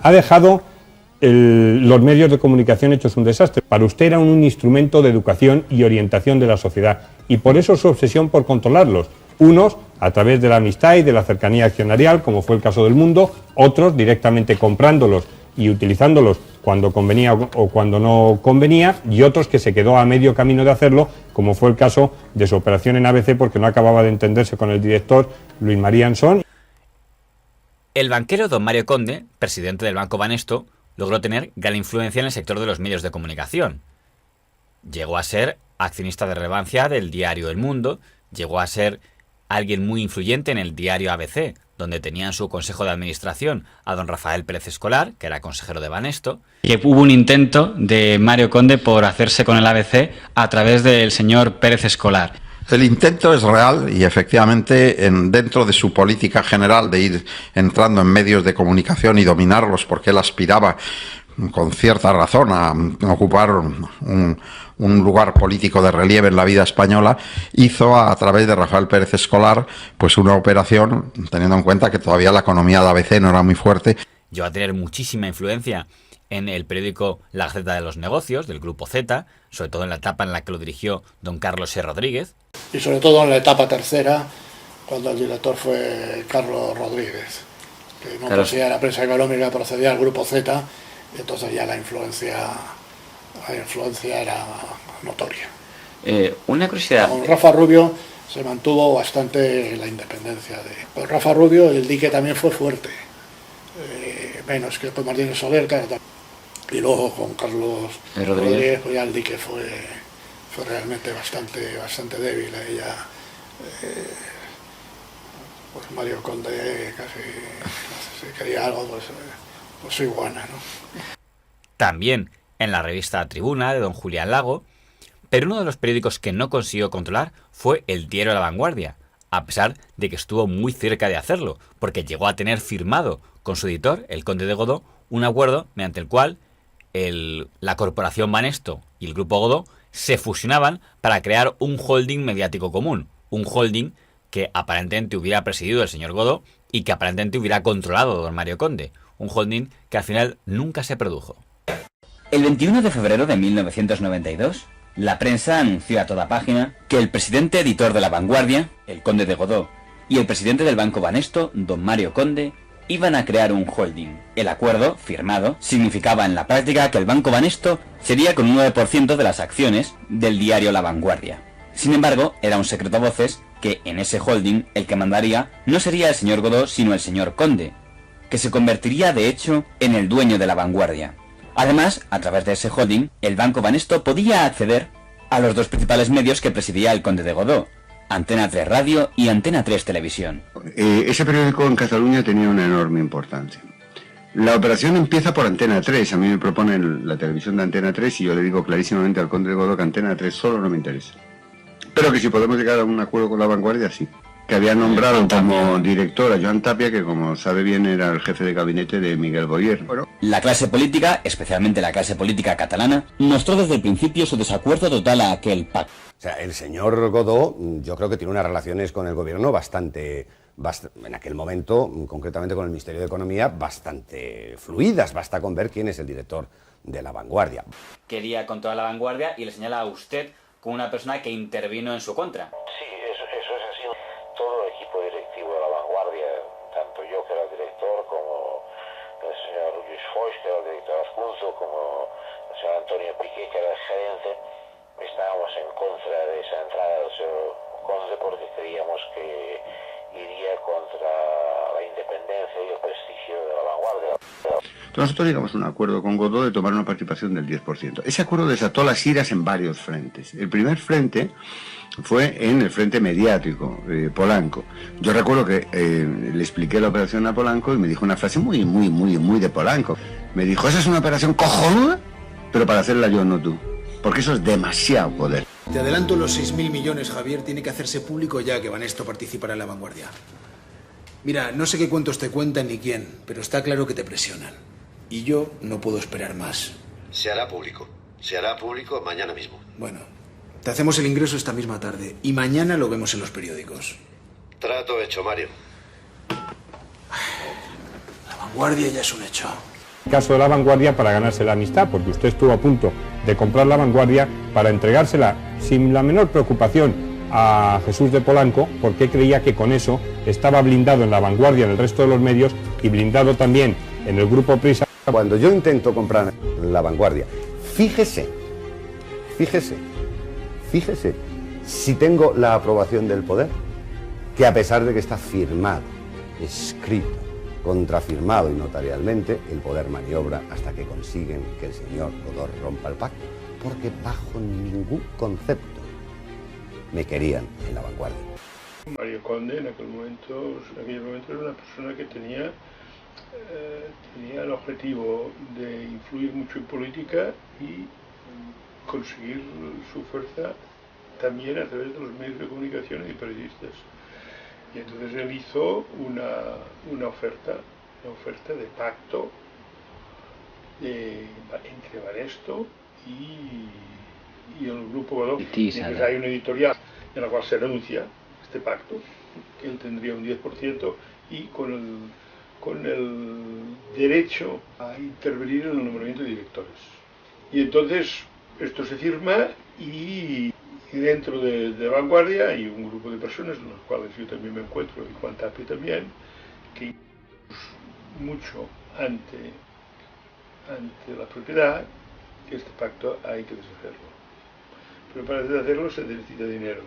ha dejado los medios de comunicación hechos un desastre. Para usted era un instrumento de educación y orientación de la sociedad, y por eso su obsesión por controlarlos. Unos a través de la amistad y de la cercanía accionarial, como fue el caso del Mundo, otros directamente comprándolos y utilizándolos cuando convenía o cuando no convenía, y otros que se quedó a medio camino de hacerlo, como fue el caso de su operación en ABC, porque no acababa de entenderse con el director Luis María Ansón. El banquero don Mario Conde, presidente del Banco Banesto, logró tener gran influencia en el sector de los medios de comunicación. Llegó a ser accionista de relevancia del diario El Mundo, llegó a ser alguien muy influyente en el diario ABC, donde tenía en su consejo de administración a don Rafael Pérez Escolar, que era consejero de Banesto. Y hubo un intento de Mario Conde por hacerse con el ABC a través del señor Pérez Escolar. El intento es real y efectivamente dentro de su política general de ir entrando en medios de comunicación y dominarlos, porque él aspiraba con cierta razón a ocupar un lugar político de relieve en la vida española, hizo a través de Rafael Pérez Escolar pues una operación, teniendo en cuenta que todavía la economía de ABC no era muy fuerte. Llegó a tener muchísima influencia en el periódico La Gaceta de los Negocios, del Grupo Z, sobre todo en la etapa en la que lo dirigió don Carlos E. Rodríguez. Y sobre todo en la etapa tercera, cuando el director fue Carlos Rodríguez, que no procedía de la prensa económica, procedía del Grupo Z, y entonces ya la influencia era notoria. Una curiosidad. Con Rafa Rubio se mantuvo bastante la independencia. Con Rafa Rubio el dique también fue fuerte, menos que con Martínez Soler, claro. Y luego con Carlos Rodríguez, pues ya el dique fue realmente bastante débil. Ella, pues Mario Conde casi si quería algo, pues iguana, ¿no? También en la revista Tribuna de don Julián Lago, pero uno de los periódicos que no consiguió controlar fue el diario La Vanguardia, a pesar de que estuvo muy cerca de hacerlo, porque llegó a tener firmado con su editor, el conde de Godó, un acuerdo mediante el cual la corporación Banesto y el grupo Godó se fusionaban para crear un holding mediático común, un holding que aparentemente hubiera presidido el señor Godó y que aparentemente hubiera controlado don Mario Conde, un holding que al final nunca se produjo. El 21 de febrero de 1992, la prensa anunció a toda página que el presidente editor de La Vanguardia, el conde de Godó, y el presidente del Banco Banesto, don Mario Conde, iban a crear un holding. El acuerdo, firmado, significaba en la práctica que el Banco Banesto sería con un 9% de las acciones del diario La Vanguardia. Sin embargo, era un secreto a voces que en ese holding el que mandaría no sería el señor Godó, sino el señor Conde, que se convertiría de hecho en el dueño de La Vanguardia. Además, a través de ese holding, el Banco Banesto podía acceder a los dos principales medios que presidía el conde de Godó, Antena 3 Radio y Antena 3 Televisión. Ese periódico en Cataluña tenía una enorme importancia. La operación empieza por Antena 3. A mí me proponen la televisión de Antena 3 y yo le digo clarísimamente al conde de Godó que Antena 3 solo no me interesa. Pero que si podemos llegar a un acuerdo con La Vanguardia, sí. Que había nombrado como director a Joan Tapia, que como sabe bien era el jefe de gabinete de Miguel Boyer. Bueno. La clase política, especialmente la clase política catalana, mostró desde el principio su desacuerdo total a aquel pacto. O sea, el señor Godó, yo creo que tiene unas relaciones con el gobierno bastante, en aquel momento, concretamente con el Ministerio de Economía, bastante fluidas. Basta con ver quién es el director de La Vanguardia. Quería controlar La Vanguardia y le señala a usted como una persona que intervino en su contra. Sí, eso es así. Todo el equipo directivo de La Vanguardia, tanto yo que era el director, como el señor Luis Foix, que era el director adjunto, como el señor Antonio Piqué, que era el gerente, estábamos en contra de esa entrada del señor Conde porque creíamos que iría contra la independencia y el prestigio de La Vanguardia. Nosotros llegamos a un acuerdo con Godó de tomar una participación del 10%. Ese acuerdo desató las iras en varios frentes. El primer frente fue en el frente mediático, Polanco. Yo recuerdo que le expliqué la operación a Polanco y me dijo una frase muy de Polanco. Me dijo, esa es una operación cojonuda, pero para hacerla yo, no tú. Porque eso es demasiado poder. Te adelanto los 6.000 millones, Javier. Tiene que hacerse público ya que Banesto participará en La Vanguardia. Mira, no sé qué cuentos te cuentan ni quién, pero está claro que te presionan. Y yo no puedo esperar más. Se hará público. Se hará público mañana mismo. Bueno, te hacemos el ingreso esta misma tarde y mañana lo vemos en los periódicos. Trato hecho, Mario. La Vanguardia ya es un hecho. El caso de La Vanguardia para ganarse la amistad, porque usted estuvo a punto de comprar La Vanguardia para entregársela sin la menor preocupación a Jesús de Polanco, porque creía que con eso estaba blindado en La Vanguardia, en el resto de los medios, y blindado también en el Grupo Prisa. Cuando yo intento comprar La Vanguardia, fíjese, si tengo la aprobación del poder, que a pesar de que está firmado, escrito, contrafirmado y notarialmente, el poder maniobra hasta que consiguen que el señor Godó rompa el pacto, porque bajo ningún concepto me querían en La Vanguardia. Mario Conde en aquel momento era una persona que tenía el objetivo de influir mucho en política y conseguir su fuerza también a través de los medios de comunicación y periodistas. Y entonces él hizo una oferta de pacto entre Banesto y el Grupo Godó. Entonces hay una editorial en la cual se anuncia este pacto, que él tendría un 10% y con el derecho a intervenir en el nombramiento de directores. Y entonces esto se firma y dentro de Vanguardia hay un grupo de personas, en los cuales yo también me encuentro, y Juan Tapia también, que mucho ante la propiedad, que este pacto hay que deshacerlo. Pero para deshacerlo se necesita dinero,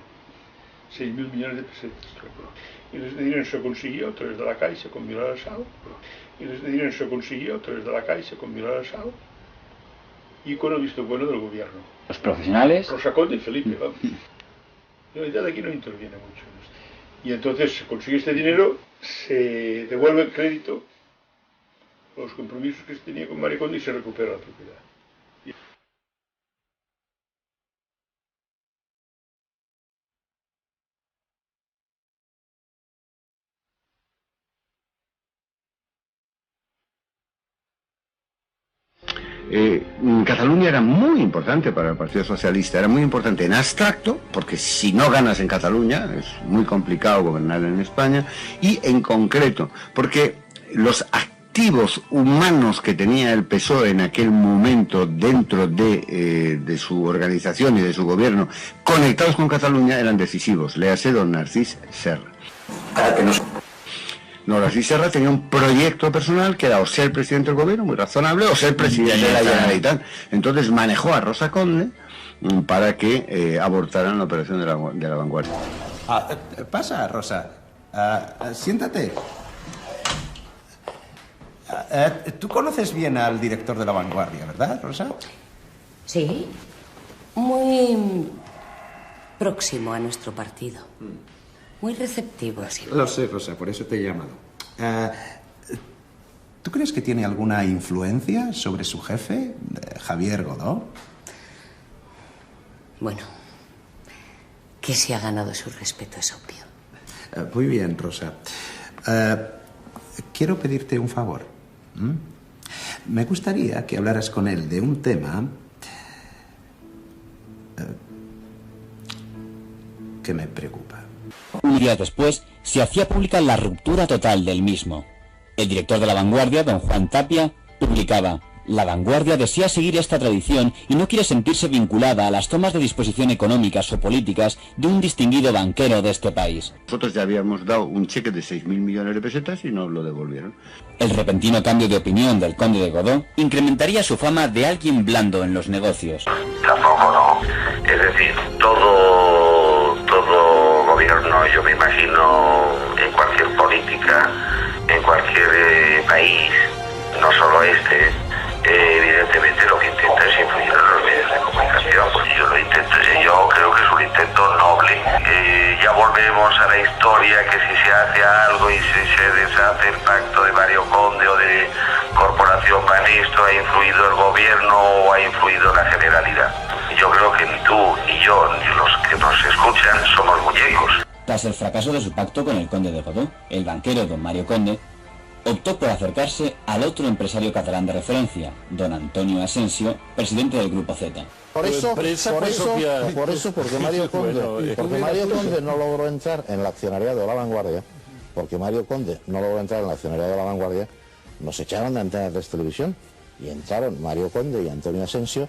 6.000 millones de pesetas. Y ese dinero se consiguió a través de la Caixa con Milán Asao, y con el visto bueno del gobierno. Los profesionales. Rosa Conde y Felipe, vamos. La unidad de aquí no interviene mucho en esto. Y entonces se consigue este dinero, se devuelve el crédito, los compromisos que se tenía con Mario Conde y se recupera la propiedad. Cataluña era muy importante para el Partido Socialista, era muy importante en abstracto, porque si no ganas en Cataluña es muy complicado gobernar en España, y en concreto, porque los activos humanos que tenía el PSOE en aquel momento dentro de su organización y de su gobierno, conectados con Cataluña, eran decisivos. Léase don Narcís Serra. Narcís Serra tenía un proyecto personal que era o ser presidente del gobierno, muy razonable, o ser presidente de la Generalitat. Entonces manejó a Rosa Conde para que abortaran la operación de la Vanguardia. Pasa, Rosa. Siéntate. Tú conoces bien al director de La Vanguardia, ¿verdad, Rosa? Sí. Muy próximo a nuestro partido. Muy receptivo, sí. Lo sé, Rosa, por eso te he llamado. ¿Tú crees que tiene alguna influencia sobre su jefe, Javier Godó? Bueno, que se ha ganado su respeto es obvio. Muy bien, Rosa. Quiero pedirte un favor. Me gustaría que hablaras con él de un tema que me preocupa. Un día después se hacía pública la ruptura total del mismo. El director de La Vanguardia, don Juan Tapia, publicaba: La Vanguardia desea seguir esta tradición y no quiere sentirse vinculada a las tomas de disposición económicas o políticas de un distinguido banquero de este país. Nosotros ya habíamos dado un cheque de 6.000 millones de pesetas y nos lo devolvieron. El repentino cambio de opinión del conde de Godó incrementaría su fama de alguien blando en los negocios. Tampoco no. Es decir, todo gobierno, yo me imagino, en cualquier política, en cualquier país, no solo este, evidentemente lo que intenta es influir en los medios de comunicación. Pues yo creo que es un intento noble. Ya volvemos a la historia que si se hace algo y si se deshace el pacto de Mario Conde o de Corporación Banesto, ha influido el gobierno o ha influido la Generalidad. Yo creo que ni tú, ni yo, ni los que nos escuchan somos muñecos. Tras el fracaso de su pacto con el conde de Godó, el banquero don Mario Conde optó por acercarse al otro empresario catalán de referencia, don Antonio Asensio, presidente del Grupo Z. Porque Mario Conde no logró entrar en la accionariado de La Vanguardia, nos echaron de Antena 3 Televisión. y entraron Mario Conde y Antonio Asensio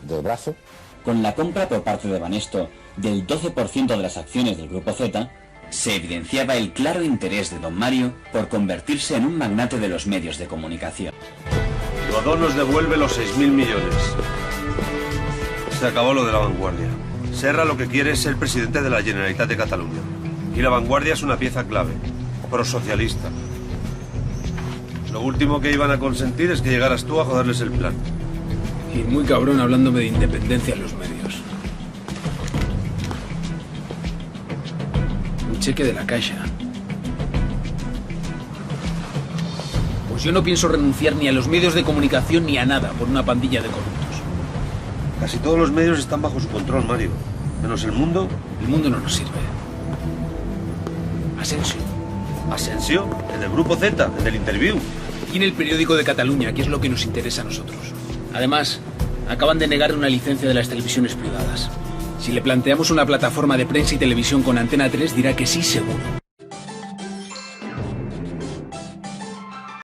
del brazo. Con la compra por parte de Banesto del 12% de las acciones del Grupo Z, se evidenciaba el claro interés de don Mario por convertirse en un magnate de los medios de comunicación. Godó nos devuelve los 6.000 millones. Se acabó lo de La Vanguardia. Serra lo que quiere es ser presidente de la Generalitat de Cataluña. Y La Vanguardia es una pieza clave, prosocialista. Lo último que iban a consentir es que llegaras tú a joderles el plan. Y muy cabrón hablándome de independencia en los medios. Un cheque de la Caixa. Pues yo no pienso renunciar ni a los medios de comunicación ni a nada por una pandilla de corruptos. Casi todos los medios están bajo su control, Mario. Menos El Mundo. El Mundo no nos sirve. Asensio. ¿Asensio? El del Grupo Z, el del Interview. Y en el periódico de Cataluña, que es lo que nos interesa a nosotros. Además, acaban de negar una licencia de las televisiones privadas. Si le planteamos una plataforma de prensa y televisión con Antena 3, dirá que sí seguro.